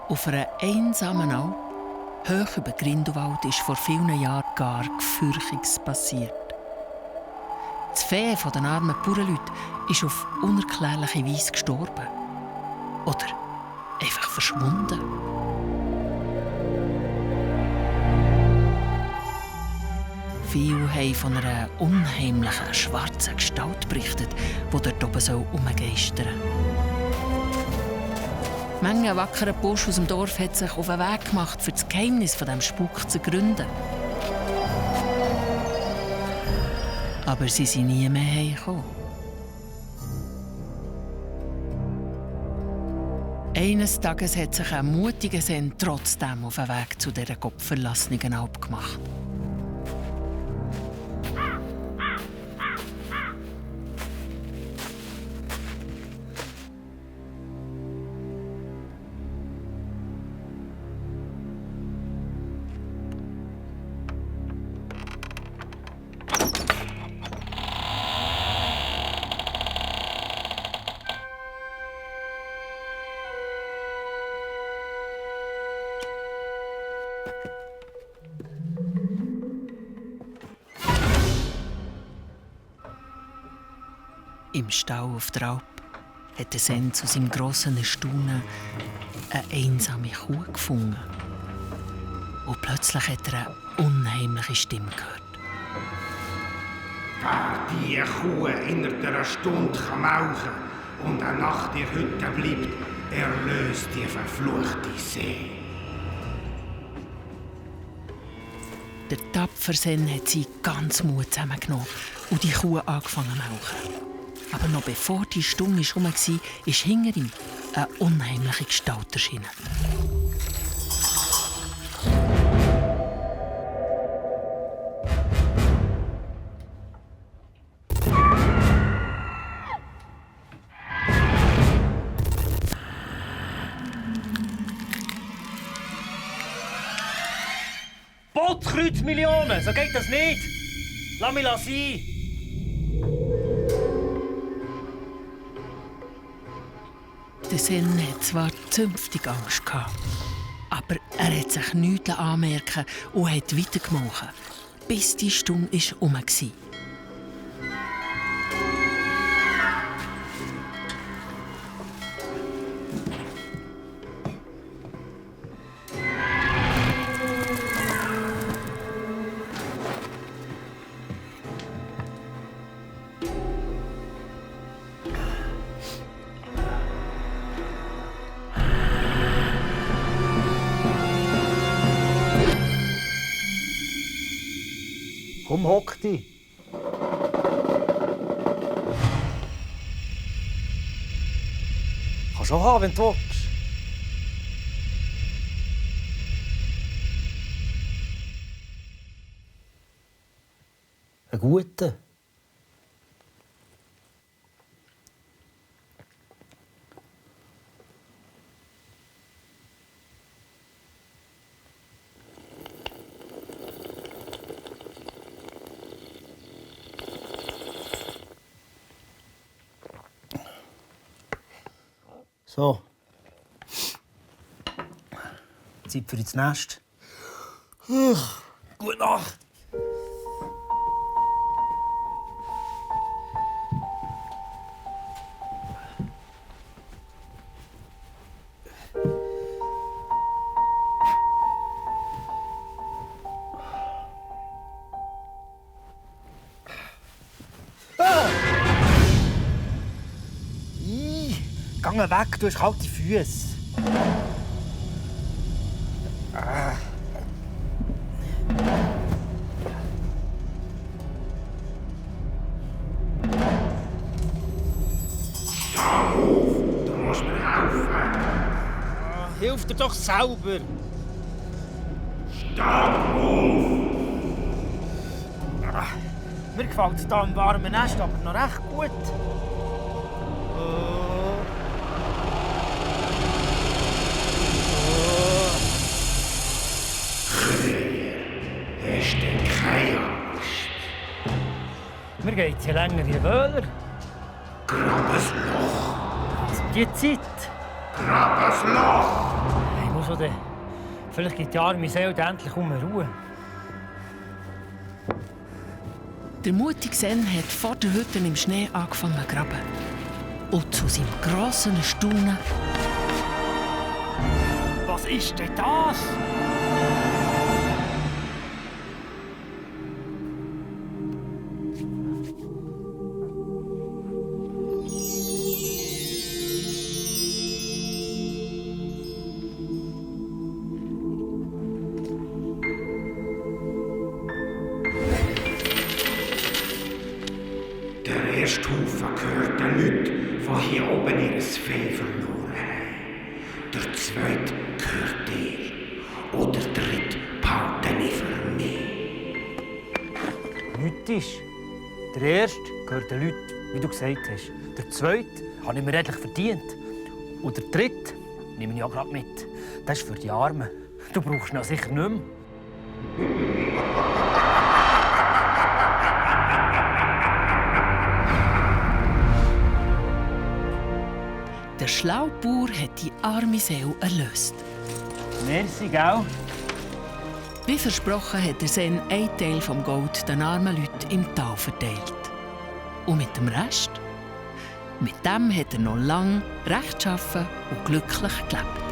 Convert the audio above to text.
Auf einer einsamen Alp, hoch über Grindelwald, ist vor vielen Jahren gar Gefürchiges passiert. Das Vieh von den armen Bauernleuten ist auf unerklärliche Weise gestorben. Oder einfach verschwunden. Viele haben von einer unheimlichen, schwarzen Gestalt berichtet, die dort oben herumgeistern soll. Manche wackere Bursch aus dem Dorf hat sich auf den Weg gemacht, um das Geheimnis von diesem Spuk zu gründen. Aber sie sind nie mehr heimgekommen. Eines Tages hat sich ein mutiger Sen trotzdem auf den Weg zu dieser gottverlassenen Alp gemacht. Im Stall auf der Alp hat der Sen zu seinem grossen Erstaunen eine einsame Kuh gefunden. Und plötzlich hat er eine unheimliche Stimme gehört. Wer diese Kuh innerhalb einer Stunde melken und eine Nacht in der Hütte bleibt, erlöst die verfluchte See. Der tapfere Sen hat seinen ganzen Mut zusammengenommen und die Kuh angefangen zu melken. Aber noch bevor die Stunde herum war, ist hinter ihm eine unheimliche Gestalt erschienen. Bottkreuzmillionen, so geht das nicht! Lass mich sein! Der Sen hatte zwar zünftig Angst, aber er hat sich nichts anmerken und hat weitergemacht, bis die Stunde herum war. Komm, hock dich! Kannst du haben, wenn du willst. Ein guter. So. Zeit für ins Nest. Gute Nacht. Geh weg, du hast kalte Füße. Steh auf, du musst mir helfen. Hilf dir doch selber. Steh auf! Mir gefällt es hier im warmen Nest aber noch recht gut. Hast du keine Angst? Mir geht es ja länger in Wöhler. Grab ein Loch! Die Zeit. Grab ein Loch! Ich muss schon, dann vielleicht gibt die arme Seele endlich Ruhe. Der mutige Sen hat vor der Hütte im Schnee angefangen zu graben. Und zu seinem grossen Erstaunen... Was ist denn das? Der erste Haufen gehört den Leuten, die hier oben ihr Vieh verloren haben. Der zweite gehört dir. Und der dritte behalte ich für mich. Mythisch. Der erste gehört den Leuten, wie du gesagt hast. Der zweite habe ich mir endlich verdient. Und der dritte nehme ich auch gerade mit. Das ist für die Armen. Du brauchst ihn sicher nicht mehr. Der schlaue Bauer hat die arme Seele erlöst. Merci, gell? Wie versprochen hat der Sen einen Teil vom Gold den armen Leuten im Tal verteilt. Und mit dem Rest? Mit dem hat er noch lang rechtschaffen und glücklich gelebt.